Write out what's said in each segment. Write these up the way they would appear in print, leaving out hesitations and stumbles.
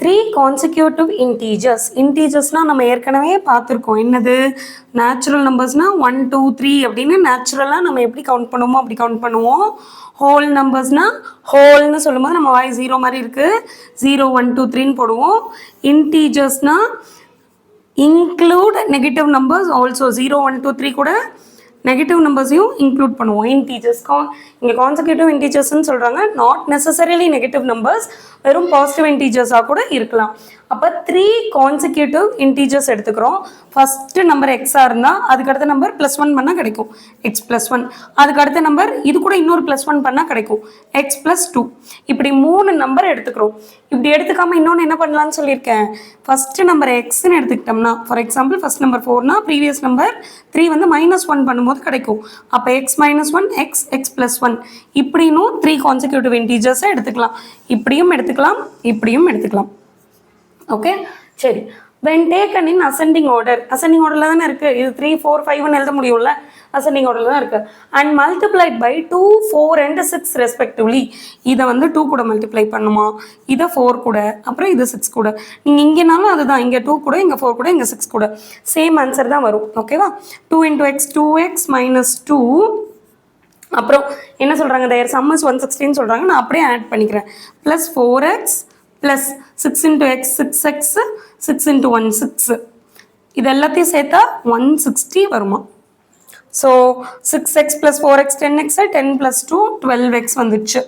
Three consecutive இன்டீஜர்ஸ்னால் நம்ம ஏற்கனவே பார்த்துருக்கோம். என்னது நேச்சுரல் நம்பர்ஸ்னால் 1 2 3 அப்படின்னு நேச்சுரலாக நம்ம எப்படி கவுண்ட் பண்ணுவோமோ அப்படி கவுண்ட் பண்ணுவோம். ஹோல் நம்பர்ஸ்னால் ஹோல்னு சொல்லும்போது நம்ம வாய் 0 மாதிரி இருக்குது, 0 1 2 3ன்னு போடுவோம். இன்டீஜர்ஸ்னால் இன்க்ளூட் நெகட்டிவ் நம்பர்ஸ் ஆல்சோ, 0 1 2 3 கூட நெகட்டிவ் நம்பர்ஸையும் இன்க்ளூட் பண்ணுவோம். இங்கே கான்சிக்யூட்டிவ் இன்டீஜர்ஸ்ன்னு சொல்கிறாங்க, நாட் நெசசரிலி நெகட்டிவ் நம்பர்ஸ், வெறும் பாசிட்டிவ் இன்டீஜர்ஸாக கூட இருக்கலாம். அப்போ 3 கான்சிக்யூட்டிவ் இன்டீஜர்ஸ் எடுத்துக்கிறோம். ஃபஸ்ட்டு நம்பர் எக்ஸாக இருந்தால் அதுக்கு அடுத்த நம்பர் +1 பண்ணால் கிடைக்கும் x+1. அதுக்கு அடுத்த நம்பர் இது கூட இன்னொரு +1 பண்ணால் கிடைக்கும் x+2. இப்படி 3 நம்பர் எடுத்துக்கிறோம். இப்படி எடுத்துக்காமல் இன்னொன்று என்ன பண்ணலான்னு சொல்லியிருக்கேன். ஃபஸ்ட்டு நம்பர் எக்ஸ்ன்னு எடுத்துக்கிட்டோம்னா, ஃபார் எக்ஸாம்பிள் ஃபஸ்ட் நம்பர் 4னா ப்ரீவியஸ் நம்பர் 3 வந்து -1 பண்ணும்போது கிடைக்கும். அப்போ x-1 x+1 இப்படின்னும் 3 கான்சிக்யூட்டிவ் இன்டீஜர்ஸை எடுத்துக்கலாம். இப்படியும் எடுத்துக்கலாம், இப்படியும் எடுத்துக்கலாம். ஓகே, சரி. when taken in ascending order தானே இருக்குது. இது 3 4 5ன்னு எழுத முடியும்ல, அசெண்டிங் ஆர்டரில் தான் இருக்குது. And multiplied by 2 4 and 6 respectively. இதை வந்து 2 கூட மல்டிப்ளை பண்ணுமா, இதை 4 கூட, அப்புறம் இது 6 கூட. நீங்கள் இங்கேனாலும் அதுதான், இங்கே 2 கூட, இங்கே 4 கூட, இங்கே 6 கூட, சேம் ஆன்சர் தான் வரும். ஓகேவா? 2 × x 2x - 2. அப்புறம் என்ன சொல்கிறாங்க, their sum is 116 சொல்கிறாங்க. நான் அப்படியே ஆட் பண்ணிக்கிறேன். Plus 4x plus 6 × x 6x 6 × 1 6. இது எல்லாத்தையும் சேர்த்தா 160 வருமா? So 6x + 4x 10x 10 + 2 12x வந்துடுச்சு.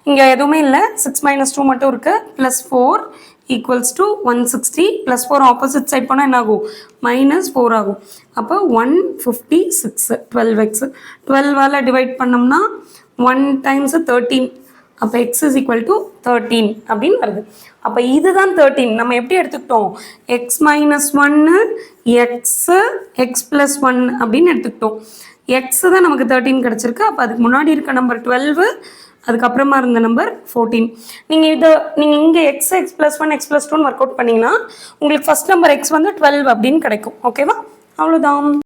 இங்கே எதுவுமே இல்லை, 6 - 2 மட்டும் இருக்குது. +4 = 160 +4 ஆப்போசிட் சைட் போனால் என்ன ஆகும், -4 ஆகும். அப்போ 156 12x 12ஆல் டிவைட் பண்ணோம்னா 1 × 13. அப்போ x = 13 அப்படின்னு வருது. அப்போ இதுதான் 13. நம்ம எப்படி எடுத்துக்கிட்டோம், x - 1 x+1 அப்படின்னு எடுத்துக்கிட்டோம். x தான் நமக்கு 13 கிடச்சிருக்கு. அப்போ அதுக்கு முன்னாடி இருக்க நம்பர் 12, அதுக்கப்புறமா இருந்த நம்பர் 14. நீங்கள் இங்கே x+1 x+2ன்னு ஒர்க் அவுட் பண்ணிங்கன்னா உங்களுக்கு ஃபஸ்ட் நம்பர் x வந்து 12 அப்படின்னு கிடைக்கும். ஓகேவா? அவ்வளோதான்.